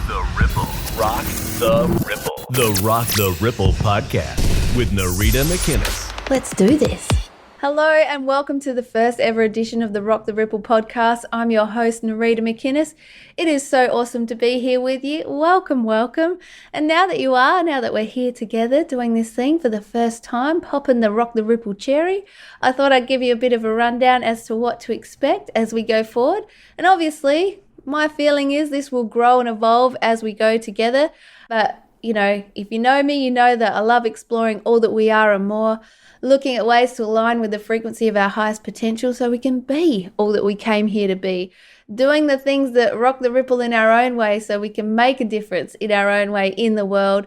the Ripple. Rock the Ripple. The Rock the Ripple podcast with Nereeda McInnes. Let's do this. Hello and welcome to the first ever edition of the Rock the Ripple podcast. I'm your host, Nereeda McInnes. It is so awesome to be here with you. Welcome. And now that we're here together doing this thing for the first time, popping the Rock the Ripple cherry, I thought I'd give you a bit of a rundown as to what to expect as we go forward. And obviously, my feeling is this will grow and evolve as we go together. But, if you know me, you know that I love exploring all that we are and more, looking at ways to align with the frequency of our highest potential so we can be all that we came here to be, doing the things that rock the ripple in our own way so we can make a difference in our own way in the world,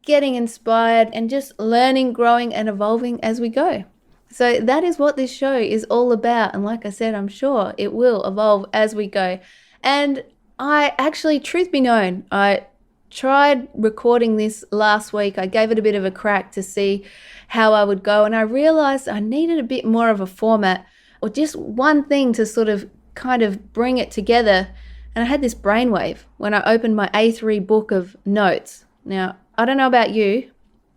getting inspired and just learning, growing and evolving as we go. So that is what this show is all about. And like I said, I'm sure it will evolve as we go. And I actually, truth be known, I tried recording this last week. I gave it a bit of a crack to see how I would go, and I realized I needed a bit more of a format or just one thing to sort of kind of bring it together. And I had this brainwave when I opened my A3 book of notes. Now, I don't know about you,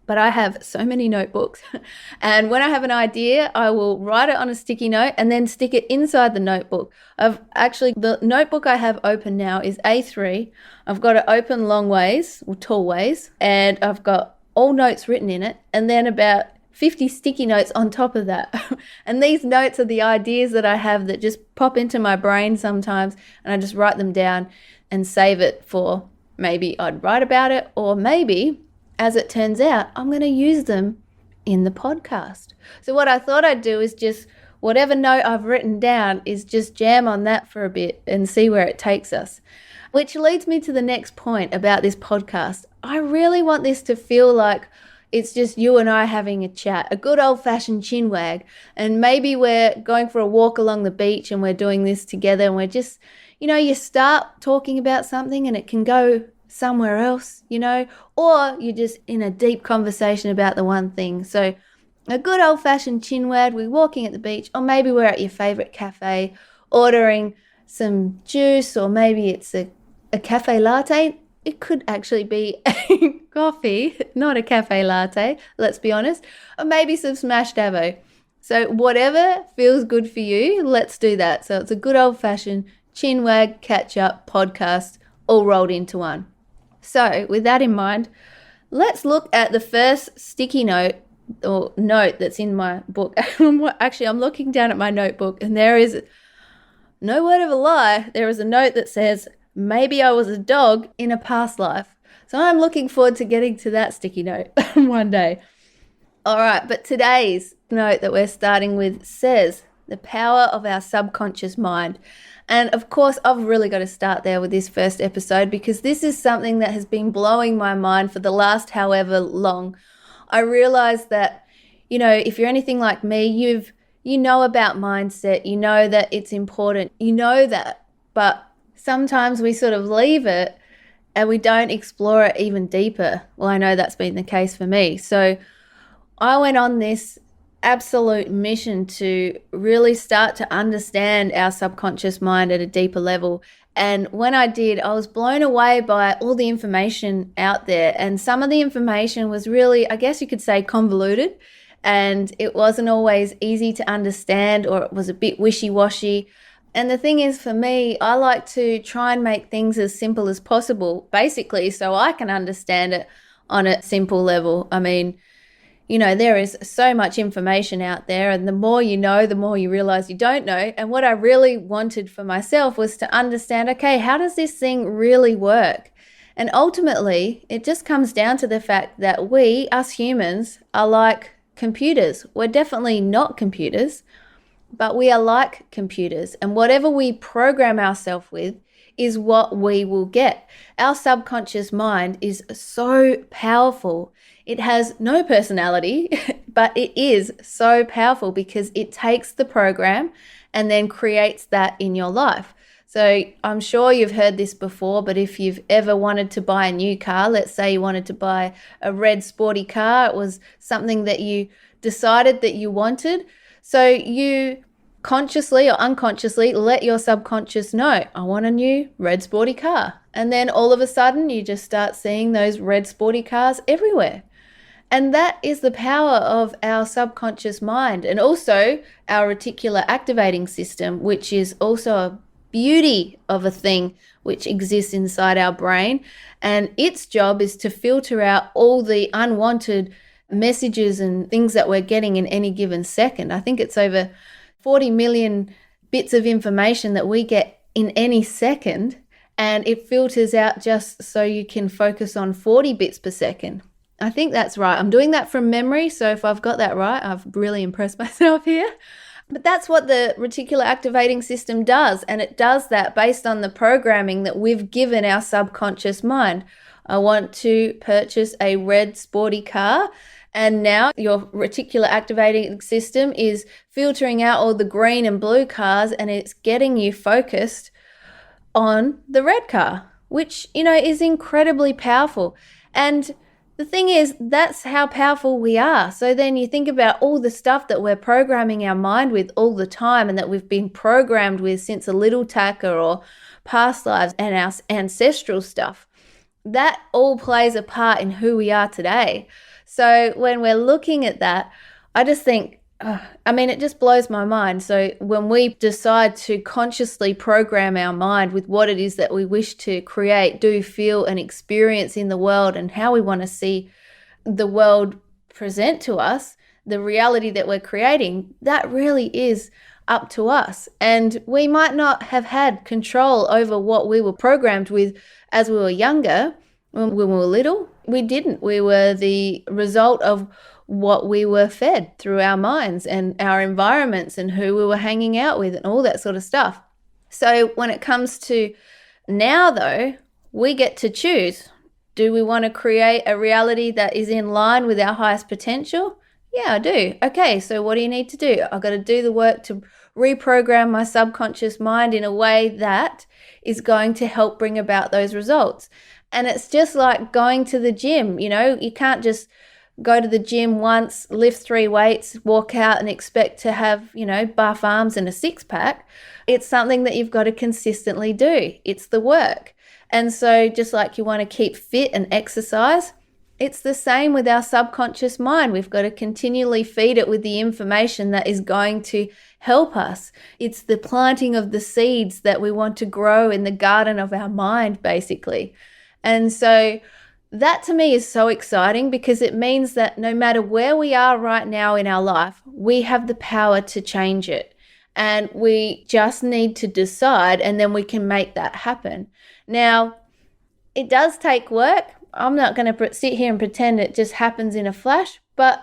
but I have so many notebooks. And when I have an idea, I will write it on a sticky note and then stick it inside the notebook. The notebook I have open now is A3. I've got it open long ways, or tall ways, and I've got all notes written in it, and then about 50 sticky notes on top of that. And these notes are the ideas that I have that just pop into my brain sometimes, and I just write them down and save it for maybe I'd write about it, or maybe, as it turns out, I'm going to use them in the podcast. So what I thought I'd do is just whatever note I've written down is just jam on that for a bit and see where it takes us. Which leads me to the next point about this podcast. I really want this to feel like it's just you and I having a chat, a good old-fashioned chin wag. And maybe we're going for a walk along the beach and we're doing this together and we're just, you start talking about something and it can go somewhere else, or you're just in a deep conversation about the one thing. So a good old-fashioned chin wag, we're walking at the beach, or maybe we're at your favorite cafe ordering some juice, or maybe it's a cafe latte. It could actually be a coffee, not a cafe latte, let's be honest, or maybe some smashed avo. So whatever feels good for you, let's do that. So it's a good old-fashioned chin wag catch-up podcast all rolled into one. So with that in mind, let's look at the first sticky note or note that's in my book. Actually, I'm looking down at my notebook and there is, no word of a lie, there is a note that says, maybe I was a dog in a past life. So I'm looking forward to getting to that sticky note one day. All right, but today's note that we're starting with says the power of our subconscious mind. And of course, I've really got to start there with this first episode because this is something that has been blowing my mind for the last however long. I realized that, if you're anything like me, you know about mindset, you know that it's important, you know that, but sometimes we sort of leave it and we don't explore it even deeper. Well, I know that's been the case for me. So I went on this absolute mission to really start to understand our subconscious mind at a deeper level. And when I did, I was blown away by all the information out there. And some of the information was really, I guess you could say, convoluted. And it wasn't always easy to understand, or it was a bit wishy-washy. And the thing is, for me, I like to try and make things as simple as possible, basically, so I can understand it on a simple level. I mean, there is so much information out there, and the more you know, the more you realize you don't know. And what I really wanted for myself was to understand, okay, how does this thing really work? And ultimately, it just comes down to the fact that we, us humans, are like computers. We're definitely not computers, but we are like computers. And whatever we program ourselves with is what we will get. Our subconscious mind is so powerful. It has no personality, but it is so powerful because it takes the program and then creates that in your life. So I'm sure you've heard this before, but if you've ever wanted to buy a new car, let's say you wanted to buy a red sporty car, it was something that you decided that you wanted. So you consciously or unconsciously let your subconscious know, I want a new red sporty car. And then all of a sudden you just start seeing those red sporty cars everywhere. And that is the power of our subconscious mind, and also our reticular activating system, which is also a beauty of a thing which exists inside our brain. And its job is to filter out all the unwanted messages and things that we're getting in any given second. I think it's over 40 million bits of information that we get in any second, and it filters out just so you can focus on 40 bits per second. I think that's right. I'm doing that from memory, so if I've got that right, I've really impressed myself here. But that's what the reticular activating system does, and it does that based on the programming that we've given our subconscious mind. I want to purchase a red sporty car, and now your reticular activating system is filtering out all the green and blue cars, and it's getting you focused on the red car, which, is incredibly powerful. And the thing is, that's how powerful we are. So then you think about all the stuff that we're programming our mind with all the time, and that we've been programmed with since a little tacker or past lives and our ancestral stuff. That all plays a part in who we are today. So when we're looking at that, I just think, it just blows my mind. So when we decide to consciously program our mind with what it is that we wish to create, do, feel, and experience in the world, and how we want to see the world present to us, the reality that we're creating, that really is up to us. And we might not have had control over what we were programmed with as we were younger. When we were little, we didn't. We were the result of what we were fed through our minds and our environments and who we were hanging out with and all that sort of stuff. So when it comes to now, though, we get to choose. Do we want to create a reality that is in line with our highest potential? Yeah, I do. Okay, so what do you need to do? I've got to do the work to reprogram my subconscious mind in a way that is going to help bring about those results. And it's just like going to the gym. You can't just go to the gym once, lift 3 weights, walk out and expect to have, buff arms and a six-pack. It's something that you've got to consistently do. It's the work. And so just like you want to keep fit and exercise, it's the same with our subconscious mind. We've got to continually feed it with the information that is going to help us. It's the planting of the seeds that we want to grow in the garden of our mind, basically. And so that to me is so exciting, because it means that no matter where we are right now in our life, we have the power to change it. And we just need to decide, and then we can make that happen. Now, it does take work. I'm not going to sit here and pretend it just happens in a flash, but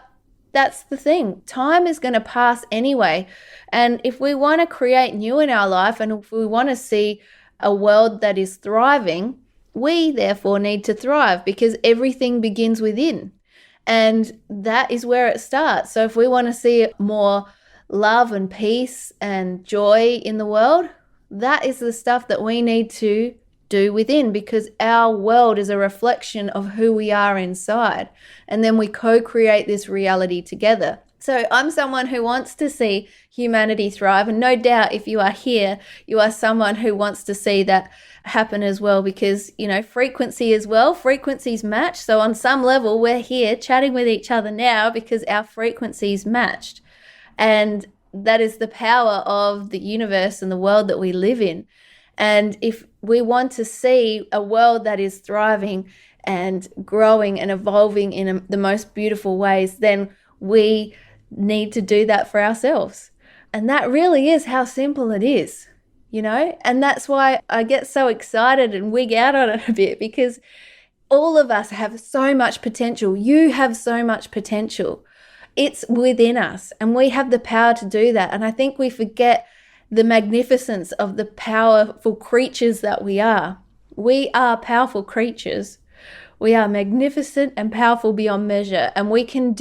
that's the thing. Time is going to pass anyway. And if we want to create new in our life, and if we want to see a world that is thriving, we therefore need to thrive, because everything begins within. And that is where it starts. So if we want to see more love and peace and joy in the world, that is the stuff that we need to do within, because our world is a reflection of who we are inside. And then we co-create this reality together. So I'm someone who wants to see humanity thrive. And no doubt if you are here, you are someone who wants to see that happen as well, because, frequency as well, frequencies match. So on some level, we're here chatting with each other now because our frequencies matched. And that is the power of the universe and the world that we live in. And if we want to see a world that is thriving and growing and evolving in the most beautiful ways, then we need to do that for ourselves. And that really is how simple it is, and that's why I get so excited and wig out on it a bit, because all of us have so much potential. You have so much potential. It's within us, and we have the power to do that. And I think we forget the magnificence of the powerful creatures that we are. We are powerful creatures. We are magnificent and powerful beyond measure, and we can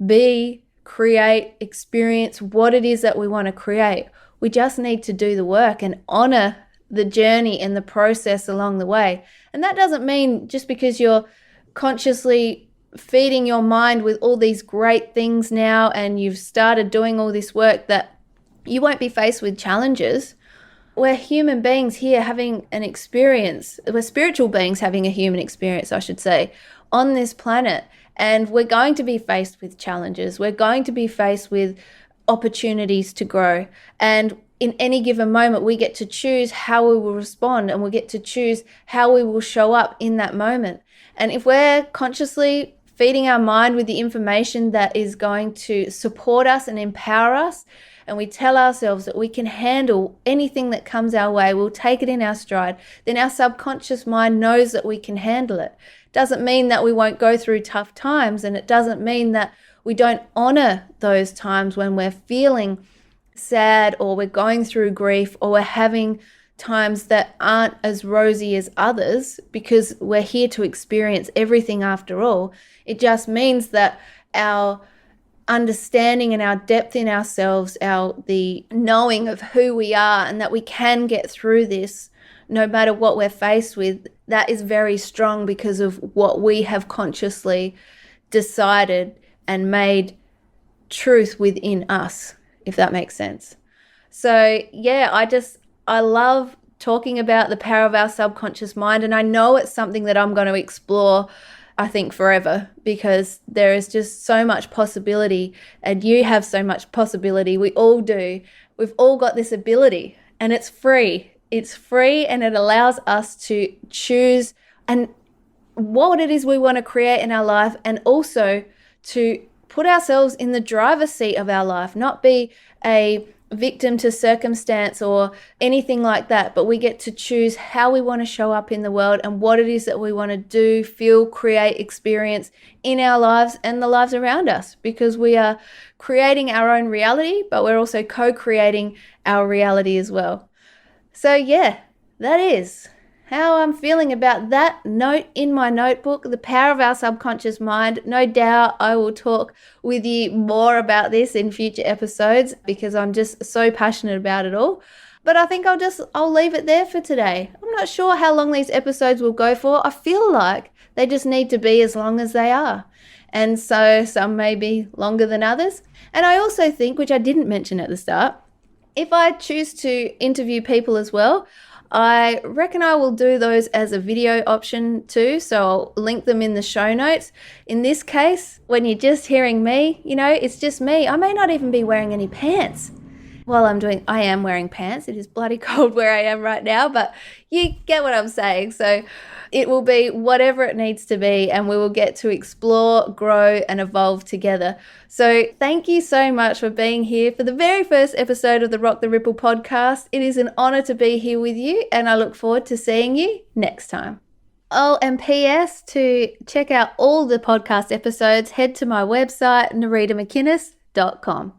be, create, experience what it is that we want to create. We just need to do the work and honor the journey and the process along the way. And that doesn't mean just because you're consciously feeding your mind with all these great things now and you've started doing all this work that you won't be faced with challenges. We're human beings here having an experience. We're spiritual beings having a human experience, I should say, on this planet. And we're going to be faced with challenges. We're going to be faced with opportunities to grow. And in any given moment, we get to choose how we will respond, and we get to choose how we will show up in that moment. And if we're consciously feeding our mind with the information that is going to support us and empower us, and we tell ourselves that we can handle anything that comes our way, we'll take it in our stride, then our subconscious mind knows that we can handle it. Doesn't mean that we won't go through tough times, and it doesn't mean that we don't honor those times when we're feeling sad, or we're going through grief, or we're having times that aren't as rosy as others, because we're here to experience everything after all. It just means that our understanding and our depth in ourselves, the knowing of who we are, and that we can get through this no matter what we're faced with, that is very strong because of what we have consciously decided and made truth within us, if that makes sense. So yeah, I love talking about the power of our subconscious mind, and I know it's something that I'm going to explore, I think, forever, because there is just so much possibility, and you have so much possibility. We all do. We've all got this ability, and it's free. It's free, and it allows us to choose and what it is we want to create in our life, and also to put ourselves in the driver's seat of our life, not be a victim to circumstance or anything like that, but we get to choose how we want to show up in the world and what it is that we want to do, feel, create, experience in our lives and the lives around us, because we are creating our own reality, but we're also co-creating our reality as well. So yeah, that is how I'm feeling about that note in my notebook, the power of our subconscious mind. No doubt I will talk with you more about this in future episodes, because I'm just so passionate about it all. But I think I'll leave it there for today. I'm not sure how long these episodes will go for. I feel like they just need to be as long as they are. And so some may be longer than others. And I also think, which I didn't mention at the start, if I choose to interview people as well, I reckon I will do those as a video option too, so I'll link them in the show notes. In this case, when you're just hearing me, it's just me. I may not even be wearing any pants while I am wearing pants. It is bloody cold where I am right now, but you get what I'm saying. So it will be whatever it needs to be, and we will get to explore, grow, and evolve together. So thank you so much for being here for the very first episode of the Rock the Ripple podcast. It is an honor to be here with you, and I look forward to seeing you next time. Oh, and P.S. to check out all the podcast episodes, head to my website, nereedamckinnes.com.